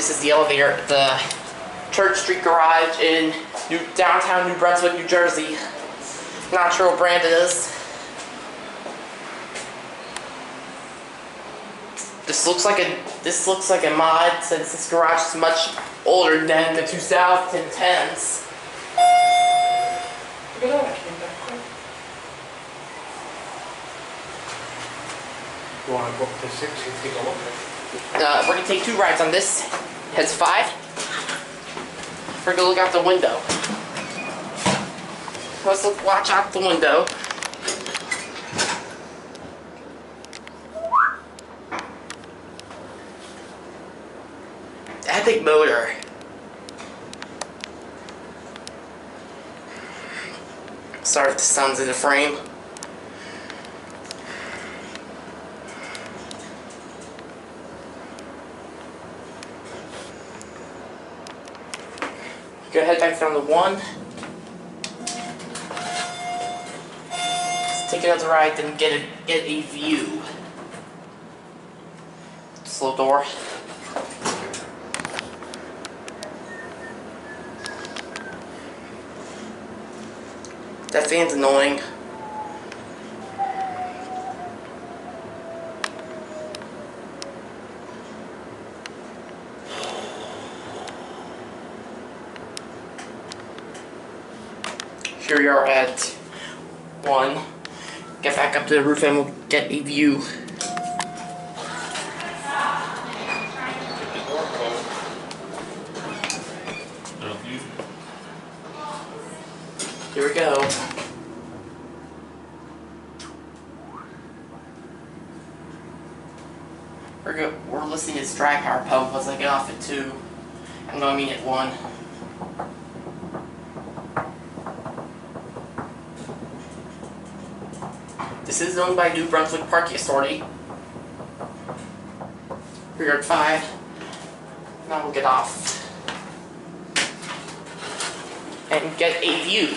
This is the elevator at the Church Street Garage in downtown New Brunswick, New Jersey. Not sure what brand it is. This looks like a mod, since this garage is much older than the 2010s. You want to book the 6 and take a look at it? We're gonna take 2 rides on this. Has 5. We're gonna look out the window. Let's watch out the window. Epic motor. Sorry if the sun's in the frame. Go ahead back down to 1. Let's take another ride, then get a view. Slow door. That fan's annoying. Here we are at 1. Get back up to the roof and we'll get a view. Here we go. We're listening to this dry power pump once I get off at 2. I'm going to meet at 1. This is owned by New Brunswick Parking Authority. We're at 5. Now we'll get off and get a view.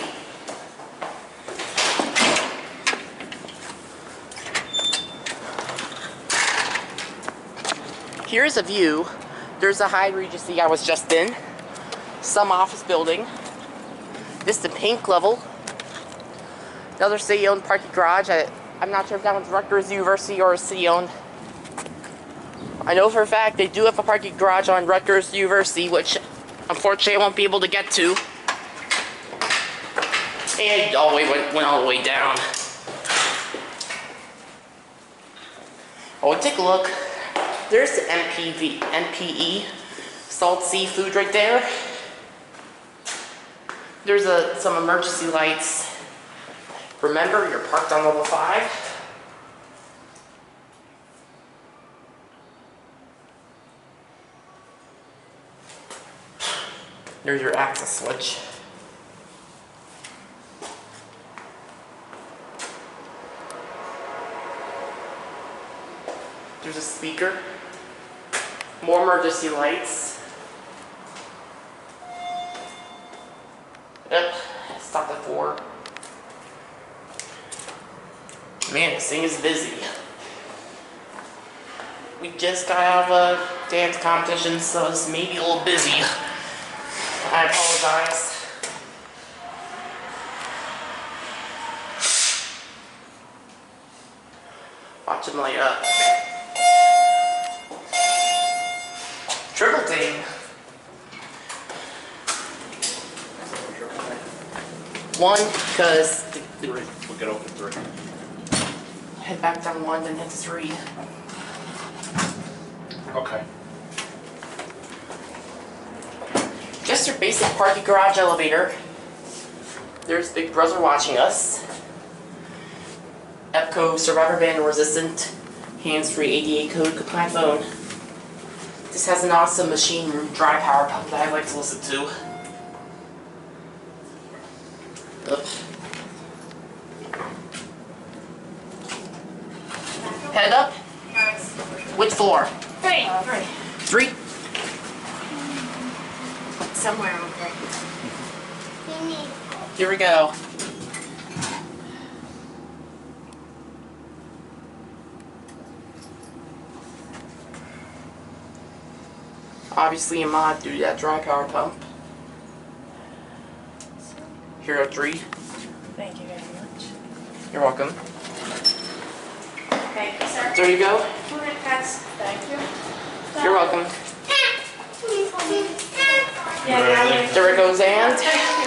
Here's a view. There's a High Regency I was just in. Some office building. This is the pink level. Another city-owned parking garage. I'm not sure if that one's Rutgers University or city-owned. I know for a fact they do have a parking garage on Rutgers University, which unfortunately I won't be able to get to. And went all the way down. Oh, take a look. There's the NPE, salt seafood right there. There's some emergency lights. Remember, you're parked on level 5. There's your access switch. There's a speaker. More emergency lights. Yep, stopped at 4. Man, this thing is busy. We just got out of a dance competition, so it's maybe a little busy. I apologize. Watch them light up. Triple team. 1, because We'll get open 3. head back down 1, then hit 3. Okay. Just your basic parking garage elevator. There's Big Brother watching us. EPCO survivor vandal resistant, hands-free ADA code compliant phone. This has an awesome machine room dry power pump that I like to listen to. Head up. Which floor? 3. Somewhere over there. Here we go. Obviously a mod due to that dry power pump. Hero 3. Thank you very much. You're welcome. Thank you, sir. There you go. Thank you. You're welcome. Yeah, There it goes, and